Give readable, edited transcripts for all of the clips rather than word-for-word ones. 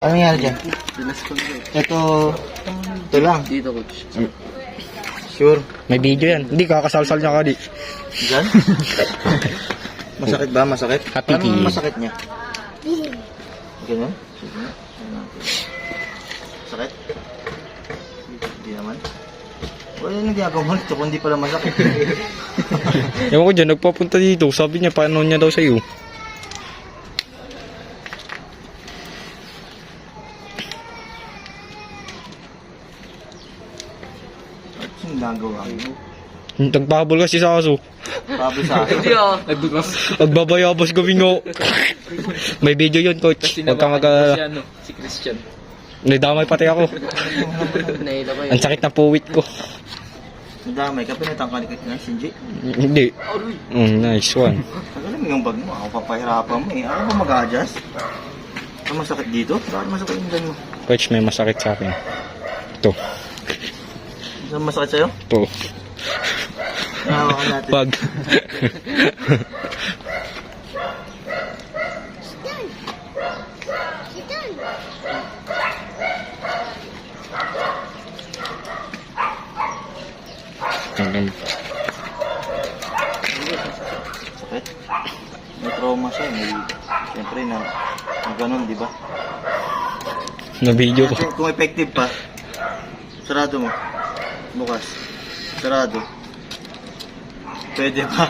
Ano nangyari dyan? Ito lang. Dito, coach. Sure. May video yan. Hindi, kakasalsal niya ka di. Dyan? Masakit ba? Masakit? Happy Paano tea. masakit niya? Ganyan? Sige nga. Sakit? Hindi naman. Wala yung ginagawa mo nito kung hindi pala masakit. Ewan ko dyan, nagpapunta dito. Sabi niya, paano niya daw sa'yo. At yung ginagawa mo? Nagpahabol kasi sa aso. Sabi sa akin. Hindi ah. Nagbukas. Nagbabayabas gawin nga. May video yun, coach. Huwag ka Si Christian. Nadamay pati ako. Nahila ko yun. Ang sakit na puwit ko. Nadamay ka, pinatangkali ka ng Shinji. Hindi. Nice one. Alam mo yung bag mo, ako papahirapan mo eh. Ako ba mag-a-adjust? Ano masakit dito? Bakit masakit yung dyan mo? Coach, may masakit sa akin. Ito. Ano masakit sa'yo? Ito. Nahawakan natin. Pag. Sakit? May trauma siya. Siyempre na ganun, di ba? Na video ko. Kung effective pa, sarado mo. Bukas. Sarado. Pwede pa.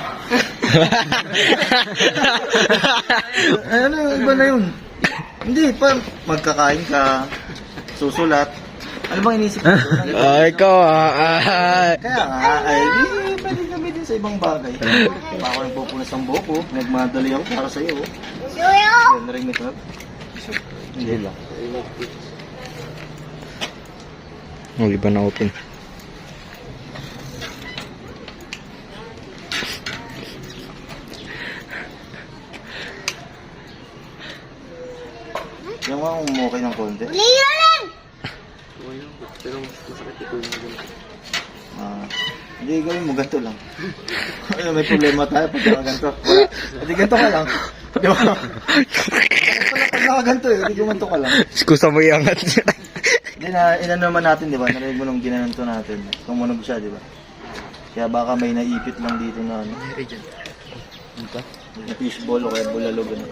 Ano, iba na yun. Hindi, pa magkakain ka, susulat. Ano bang inisip mo? Ay, ikaw Kaya nga, ay, pwede kami din sa ibang bagay. Ako nagpupunas ng buhok ko, nagmadali ako para sa'yo. Yan, narinig ko. Hindi lang. Oh, iba na open. Yan nga kung okay ng konti. Pero masakit ito yung Hindi, gawin mo ganito lang. Ano, may problema tayo pag nakaganto. Hindi, ganito ka lang. Di ba? Pag nakaganto eh, hindi gumanto ka lang. Skusa mo iangat niya. Hindi na, inano naman natin, di ba? Narinig mo nung ginanto natin. Tumunog siya, di ba? Kaya baka may naipit lang dito na ano. Na fishball o kaya bulalo gano'n.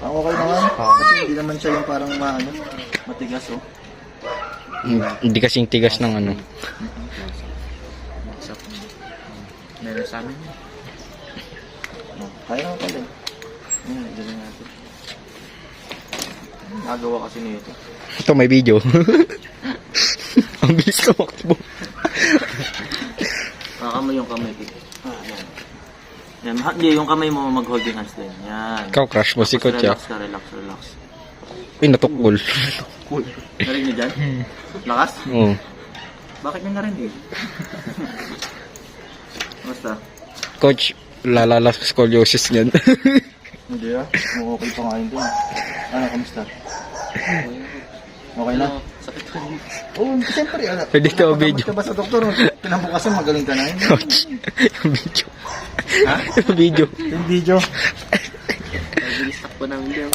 Ang okay naman. Kasi hindi naman siya yung parang matigas oh. Hindi kasing tigas ng ano. meron sa amin. Kaya naman pala eh. Dali natin. Nagawa kasi nito. Ito may video. Ang bilis ka makbo. Kakamay yung kamay ko. Yan. Yan. Hindi, yung kamay mo mag-holding hands din. Yan. Ikaw crush mo si coach ah. Relax ka, relax, relax. Uy, natukol. Cool. Narinig niyo dyan? Lakas? Oo. Bakit nyo narinig? Basta? Coach, lalalas scoliosis niyan. Hindi ah. Okay pa nga yun dun. Ano, kamusta? Okay na? Sakit ko rin. Oo, siyempre. Pwede ka o video. Ka ba sa doktor? Kinabukasan magaling ka na yun. Coach, yung video. Ha? Yung video. Yung video. Nabilis takbo ng video.